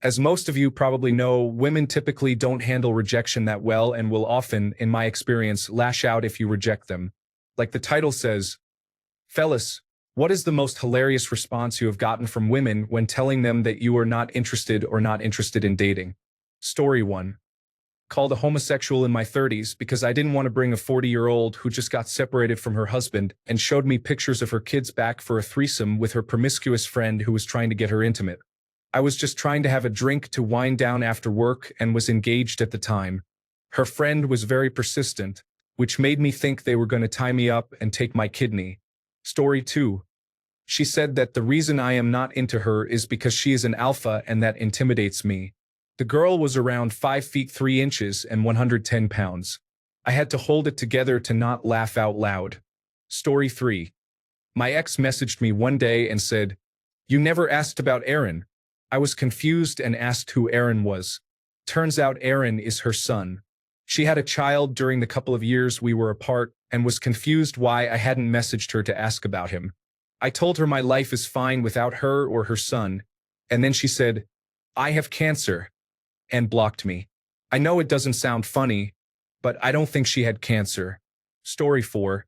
As most of you probably know, women typically don't handle rejection that well and will often, in my experience, lash out if you reject them. Like the title says, fellas, what is the most hilarious response you have gotten from women when telling them that you are not interested or not interested in dating? Story 1. Called a homosexual in my 30s because I didn't want to bring a 40-year-old who just got separated from her husband and showed me pictures of her kids back for a threesome with her promiscuous friend who was trying to get her intimate. I was just trying to have a drink to wind down after work and was engaged at the time. Her friend was very persistent, which made me think they were going to tie me up and take my kidney. Story 2. She said that the reason I am not into her is because she is an alpha and that intimidates me. The girl was around 5 feet 3 inches and 110 pounds. I had to hold it together to not laugh out loud. Story 3. My ex messaged me one day and said, "You never asked about Aaron." I was confused and asked who Aaron was. Turns out Aaron is her son. She had a child during the couple of years we were apart and was confused why I hadn't messaged her to ask about him. I told her my life is fine without her or her son, and then she said, "I have cancer," and blocked me. I know it doesn't sound funny, but I don't think she had cancer. Story 4.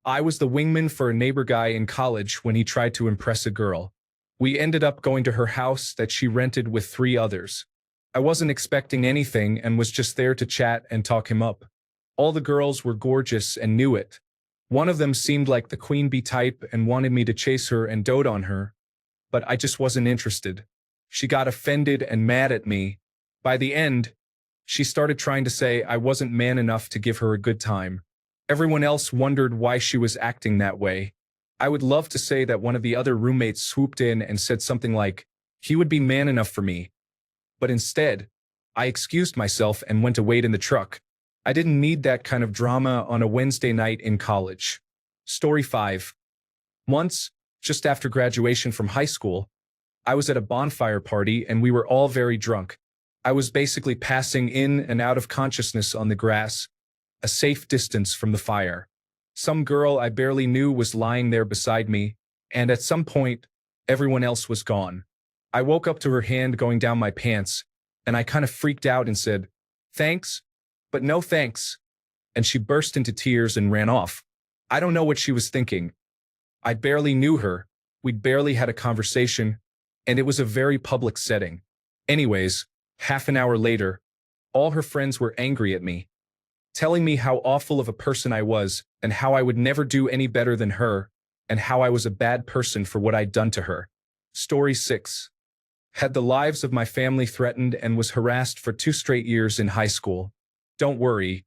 I was the wingman for a neighbor guy in college when he tried to impress a girl. We ended up going to her house that she rented with 3 others. I wasn't expecting anything and was just there to chat and talk him up. All the girls were gorgeous and knew it. One of them seemed like the queen bee type and wanted me to chase her and dote on her, but I just wasn't interested. She got offended and mad at me. By the end, she started trying to say I wasn't man enough to give her a good time. Everyone else wondered why she was acting that way. I would love to say that one of the other roommates swooped in and said something like, "He would be man enough for me." But instead, I excused myself and went to wait in the truck. I didn't need that kind of drama on a Wednesday night in college. Story 5. Once, just after graduation from high school, I was at a bonfire party and we were all very drunk. I was basically passing in and out of consciousness on the grass, a safe distance from the fire. Some girl I barely knew was lying there beside me, and at some point, everyone else was gone. I woke up to her hand going down my pants, and I kind of freaked out and said, "Thanks, but no thanks." And she burst into tears and ran off. I don't know what she was thinking. I barely knew her, we'd barely had a conversation, and it was a very public setting. Anyways, half an hour later, all her friends were angry at me, telling me how awful of a person I was and how I would never do any better than her and how I was a bad person for what I'd done to her. Story 6. Had the lives of my family threatened and was harassed for 2 straight years in high school. Don't worry.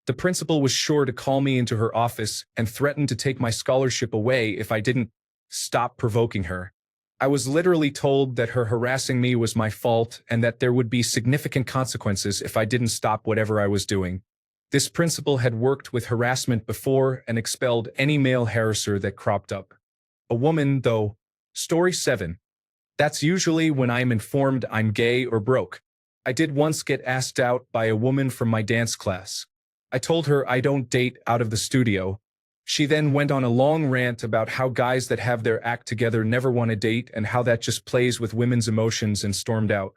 The principal was sure to call me into her office and threaten to take my scholarship away if I didn't stop provoking her. I was literally told that her harassing me was my fault and that there would be significant consequences if I didn't stop whatever I was doing. This principal had worked with harassment before and expelled any male harasser that cropped up. A woman, though. Story 7. That's usually when I'm informed I'm gay or broke. I did once get asked out by a woman from my dance class. I told her I don't date out of the studio. She then went on a long rant about how guys that have their act together never want to date and how that just plays with women's emotions and stormed out.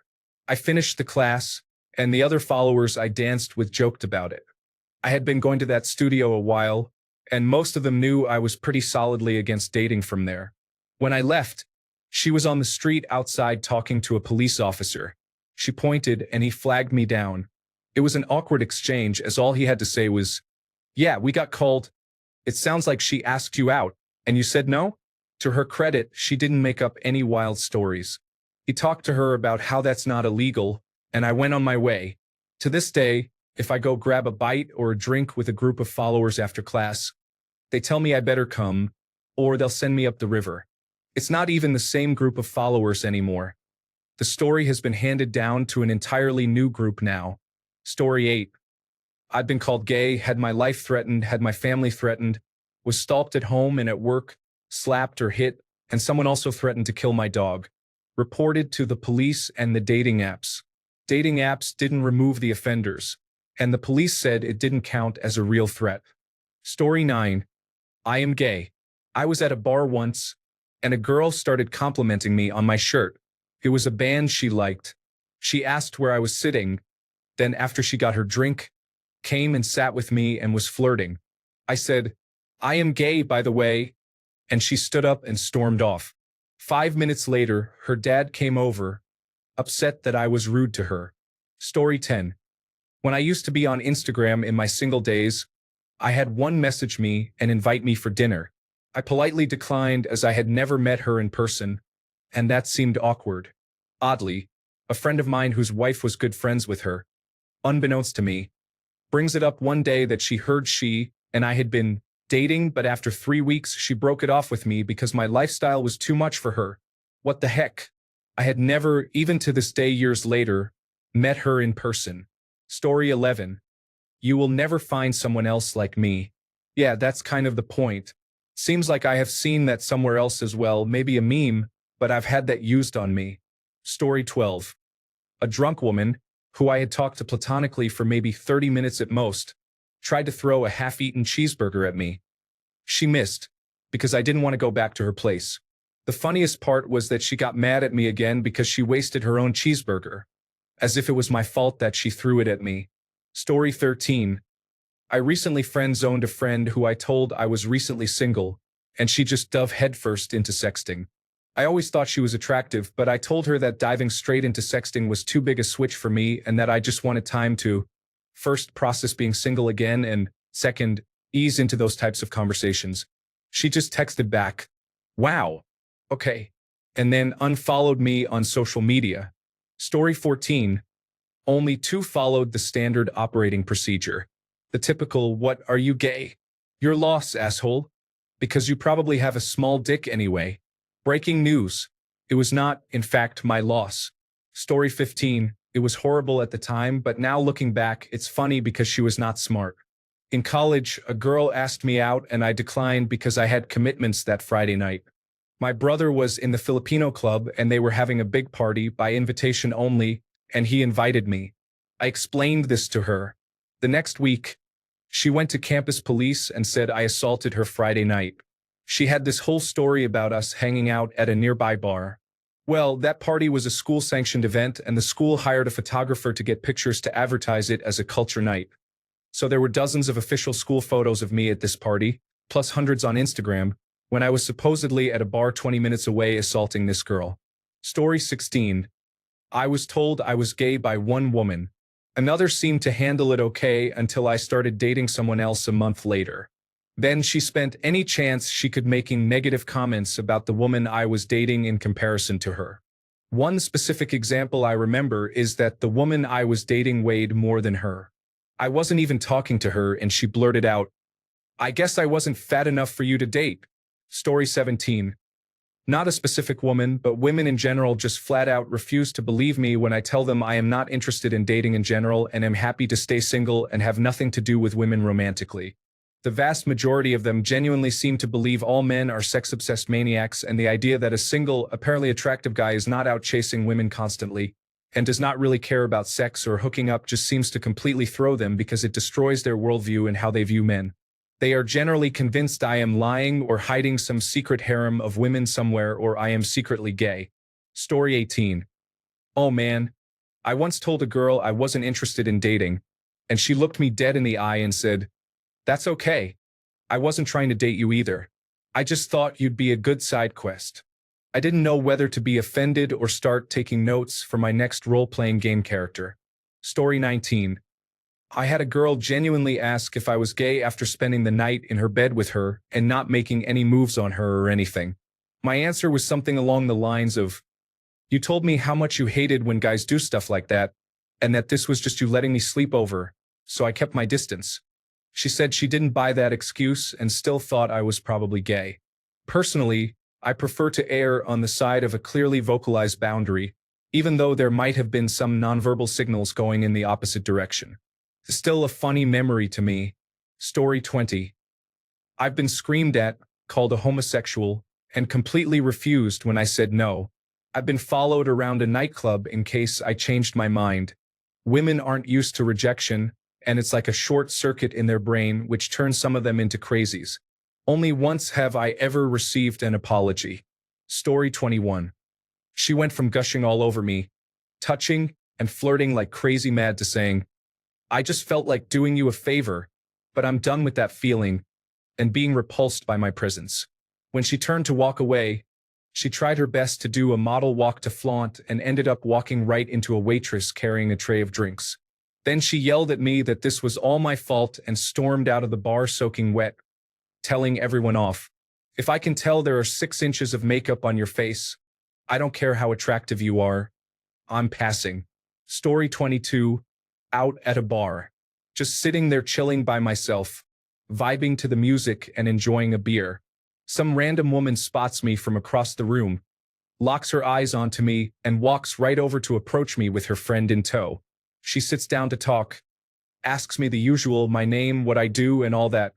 I finished the class, and the other followers I danced with joked about it. I had been going to that studio a while, and most of them knew I was pretty solidly against dating from there. When I left, she was on the street outside talking to a police officer. She pointed and he flagged me down. It was an awkward exchange as all he had to say was, "Yeah, we got called. It sounds like she asked you out, and you said no?" To her credit, she didn't make up any wild stories. He talked to her about how that's not illegal, and I went on my way. To this day, if I go grab a bite or a drink with a group of followers after class, they tell me I better come, or they'll send me up the river. It's not even the same group of followers anymore. The story has been handed down to an entirely new group now. Story 8. I'd been called gay, had my life threatened, had my family threatened, was stalked at home and at work, slapped or hit, and someone also threatened to kill my dog. Reported to the police and the dating apps. Dating apps didn't remove the offenders, and the police said it didn't count as a real threat. Story 9. I am gay. I was at a bar once, and a girl started complimenting me on my shirt. It was a band she liked. She asked where I was sitting, then after she got her drink, came and sat with me and was flirting. I said, "I am gay, by the way," and she stood up and stormed off. 5 minutes later, her dad came over, upset that I was rude to her. Story 10. When I used to be on Instagram in my single days, I had one message me and invite me for dinner. I politely declined as I had never met her in person, and that seemed awkward. Oddly, a friend of mine whose wife was good friends with her, unbeknownst to me, brings it up one day that she heard she and I had been dating, but after 3 weeks she broke it off with me because my lifestyle was too much for her. What the heck? I had never, even to this day years later, met her in person. Story 11. You will never find someone else like me. Yeah, that's kind of the point. Seems like I have seen that somewhere else as well, maybe a meme, but I've had that used on me. Story 12. A drunk woman, who I had talked to platonically for maybe 30 minutes at most, tried to throw a half-eaten cheeseburger at me. She missed, because I didn't want to go back to her place. The funniest part was that she got mad at me again because she wasted her own cheeseburger, as if it was my fault that she threw it at me. Story 13. I recently friend-zoned a friend who I told I was recently single, and she just dove headfirst into sexting. I always thought she was attractive, but I told her that diving straight into sexting was too big a switch for me and that I just wanted time to, first, process being single again, and second, ease into those types of conversations. She just texted back, "Wow, okay," and then unfollowed me on social media. Story 14. Only two followed the standard operating procedure. The typical, "What, are you gay? Your loss, asshole. Because you probably have a small dick anyway." Breaking news. It was not, in fact, my loss. Story 15. It was horrible at the time, but now looking back, it's funny because she was not smart. In college, a girl asked me out and I declined because I had commitments that Friday night. My brother was in the Filipino club and they were having a big party by invitation only, and he invited me. I explained this to her. The next week, she went to campus police and said I assaulted her Friday night. She had this whole story about us hanging out at a nearby bar. Well, that party was a school-sanctioned event and the school hired a photographer to get pictures to advertise it as a culture night. So there were dozens of official school photos of me at this party, plus hundreds on Instagram, when I was supposedly at a bar 20 minutes away assaulting this girl. Story 16. I was told I was gay by one woman. Another seemed to handle it okay until I started dating someone else a month later. Then she spent any chance she could making negative comments about the woman I was dating in comparison to her. One specific example I remember is that the woman I was dating weighed more than her. I wasn't even talking to her and she blurted out, "I guess I wasn't fat enough for you to date." Story 17. Not a specific woman, but women in general just flat out refuse to believe me when I tell them I am not interested in dating in general and am happy to stay single and have nothing to do with women romantically. The vast majority of them genuinely seem to believe all men are sex-obsessed maniacs, and the idea that a single, apparently attractive guy is not out chasing women constantly and does not really care about sex or hooking up just seems to completely throw them because it destroys their worldview and how they view men. They are generally convinced I am lying or hiding some secret harem of women somewhere, or I am secretly gay. Story 18. Oh man. I once told a girl I wasn't interested in dating, and she looked me dead in the eye and said, "That's okay. I wasn't trying to date you either. I just thought you'd be a good side quest." I didn't know whether to be offended or start taking notes for my next role-playing game character. Story 19. I had a girl genuinely ask if I was gay after spending the night in her bed with her and not making any moves on her or anything. My answer was something along the lines of, "You told me how much you hated when guys do stuff like that, and that this was just you letting me sleep over, so I kept my distance." She said she didn't buy that excuse and still thought I was probably gay. Personally, I prefer to err on the side of a clearly vocalized boundary, even though there might have been some nonverbal signals going in the opposite direction. Still a funny memory to me. Story 20. I've been screamed at, called a homosexual, and completely refused when I said no. I've been followed around a nightclub in case I changed my mind. Women aren't used to rejection, and it's like a short circuit in their brain which turns some of them into crazies. Only once have I ever received an apology. Story 21. She went from gushing all over me, touching and flirting like crazy mad to saying, I just felt like doing you a favor, but I'm done with that feeling and being repulsed by my presence. When she turned to walk away, she tried her best to do a model walk to flaunt and ended up walking right into a waitress carrying a tray of drinks. Then she yelled at me that this was all my fault and stormed out of the bar soaking wet, telling everyone off. If I can tell there are 6 inches of makeup on your face, I don't care how attractive you are, I'm passing. Story 22, out at a bar. Just sitting there chilling by myself, vibing to the music and enjoying a beer. Some random woman spots me from across the room, locks her eyes onto me, and walks right over to approach me with her friend in tow. She sits down to talk, asks me the usual, my name, what I do, and all that.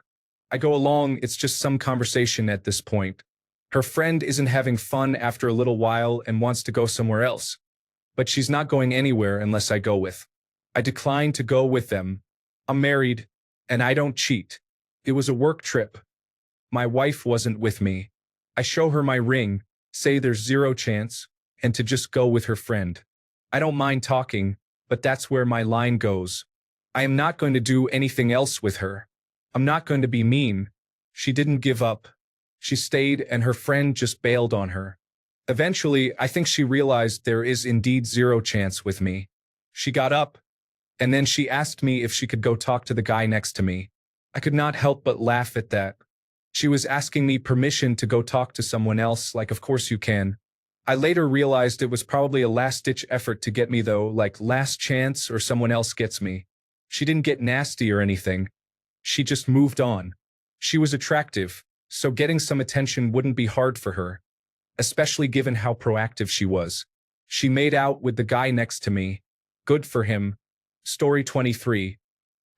I go along, it's just some conversation at this point. Her friend isn't having fun after a little while and wants to go somewhere else. But she's not going anywhere unless I go with. I decline to go with them. I'm married, and I don't cheat. It was a work trip. My wife wasn't with me. I show her my ring, say there's 0 chance, and to just go with her friend. I don't mind talking, but that's where my line goes. I am not going to do anything else with her. I'm not going to be mean. She didn't give up. She stayed, and her friend just bailed on her. Eventually, I think she realized there is indeed 0 chance with me. She got up, and then she asked me if she could go talk to the guy next to me. I could not help but laugh at that. She was asking me permission to go talk to someone else, like of course you can. I later realized it was probably a last-ditch effort to get me though, like last chance or someone else gets me. She didn't get nasty or anything. She just moved on. She was attractive, so getting some attention wouldn't be hard for her, especially given how proactive she was. She made out with the guy next to me. Good for him. Story 23.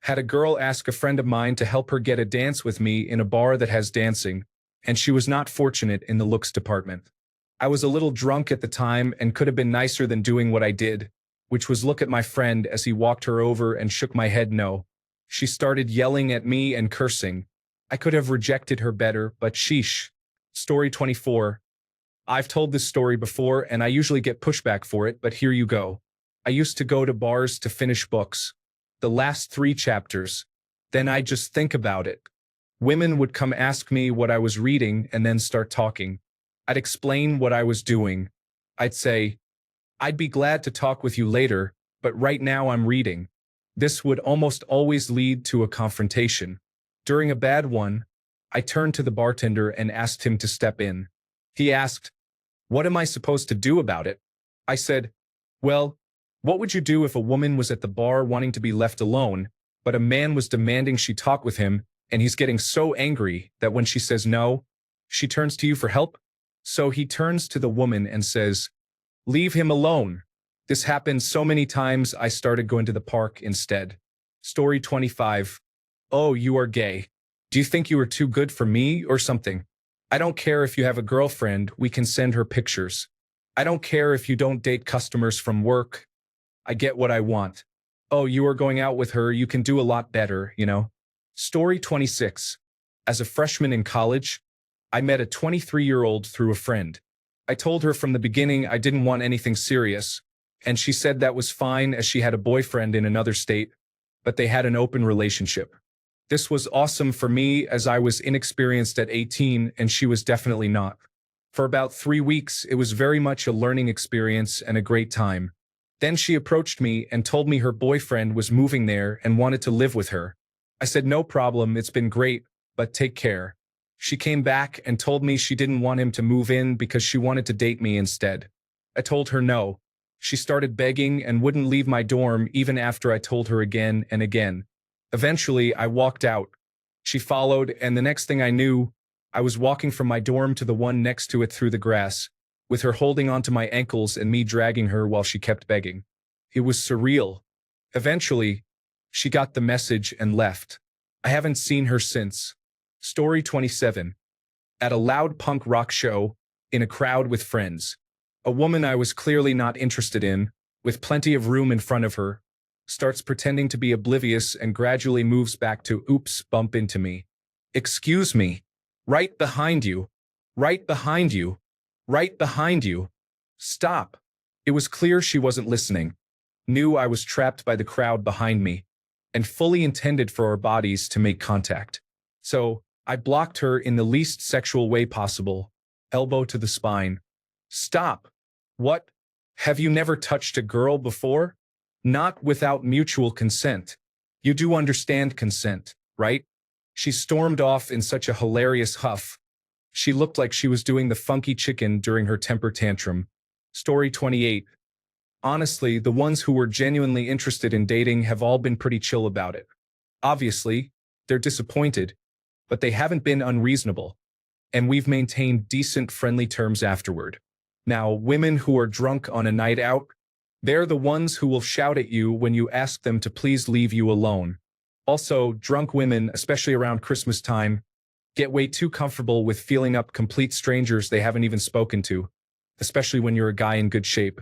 Had a girl ask a friend of mine to help her get a dance with me in a bar that has dancing, and she was not fortunate in the looks department. I was a little drunk at the time and could have been nicer than doing what I did, which was look at my friend as he walked her over and shook my head no. She started yelling at me and cursing. I could have rejected her better, but sheesh. Story 24. I've told this story before and I usually get pushback for it, but here you go. I used to go to bars to finish books. The last 3 chapters. Then I'd just think about it. Women would come ask me what I was reading and then start talking. I'd explain what I was doing. I'd say, I'd be glad to talk with you later, but right now I'm reading. This would almost always lead to a confrontation. During a bad one, I turned to the bartender and asked him to step in. He asked, what am I supposed to do about it? I said, well, what would you do if a woman was at the bar wanting to be left alone, but a man was demanding she talk with him, and he's getting so angry that when she says no, she turns to you for help? So he turns to the woman and says, leave him alone. This happened so many times I started going to the park instead. Story 25. Oh, you are gay. Do you think you are too good for me or something? I don't care if you have a girlfriend, we can send her pictures. I don't care if you don't date customers from work. I get what I want. Oh, you are going out with her, you can do a lot better, you know? Story 26. As a freshman in college, I met a 23-year-old through a friend. I told her from the beginning I didn't want anything serious, and she said that was fine as she had a boyfriend in another state, but they had an open relationship. This was awesome for me as I was inexperienced at 18 and she was definitely not. For about 3 weeks, it was very much a learning experience and a great time. Then she approached me and told me her boyfriend was moving there and wanted to live with her. I said, no problem, it's been great, but take care. She came back and told me she didn't want him to move in because she wanted to date me instead. I told her no. She started begging and wouldn't leave my dorm even after I told her again and again. Eventually, I walked out. She followed, and the next thing I knew, I was walking from my dorm to the one next to it through the grass, with her holding onto my ankles and me dragging her while she kept begging. It was surreal. Eventually, she got the message and left. I haven't seen her since. Story 27. At a loud punk rock show, in a crowd with friends, a woman I was clearly not interested in, with plenty of room in front of her, starts pretending to be oblivious and gradually moves back to oops, bump into me. Excuse me. Right behind you. Right behind you. Right behind you. Stop. It was clear she wasn't listening, knew I was trapped by the crowd behind me, and fully intended for our bodies to make contact. So, I blocked her in the least sexual way possible, elbow to the spine. Stop. What? Have you never touched a girl before? Not without mutual consent. You do understand consent, right? She stormed off in such a hilarious huff. She looked like she was doing the funky chicken during her temper tantrum. Story 28. Honestly, the ones who were genuinely interested in dating have all been pretty chill about it. Obviously, they're disappointed, but they haven't been unreasonable, and we've maintained decent, friendly terms afterward. Now, women who are drunk on a night out, they're the ones who will shout at you when you ask them to please leave you alone. Also, drunk women, especially around Christmas time, get way too comfortable with feeling up complete strangers they haven't even spoken to, especially when you're a guy in good shape.